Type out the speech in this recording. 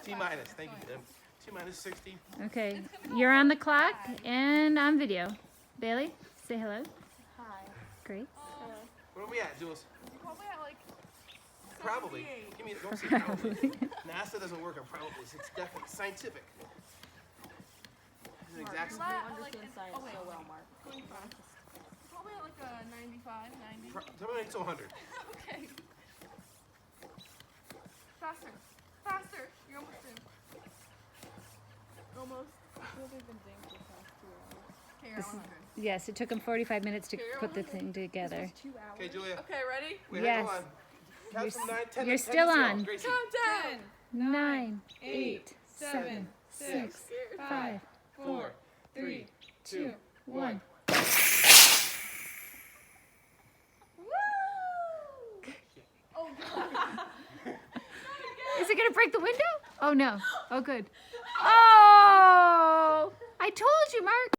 T minus. Thank you, Tim. T minus 60. Okay, you're on the clock and on video. Bailey, say hello. Hi. Great. Where are we at, Jules? Probably at like Probably. 78. Give me. Don't say probably. NASA doesn't work on probably. It's definitely scientific. It's an exact. You understand science so well, Mark. Going fast. Probably at like a 95, 90. Tell me it's 100. Okay. Faster. Faster. You're almost in. Almost. Okay, you're at 100. Yes, it took him 45 minutes to put the thing together. Okay, Julia. Okay, ready? Wait, Yes. hold on. Count from 9, 10. You're 10 still to 0. on. Gracie. Countdown. 9, 8, 7, 6, 5, 4, 3, 2, 1. Is it going to break the window? Oh, no. Oh, good. Oh! I told you, Mark.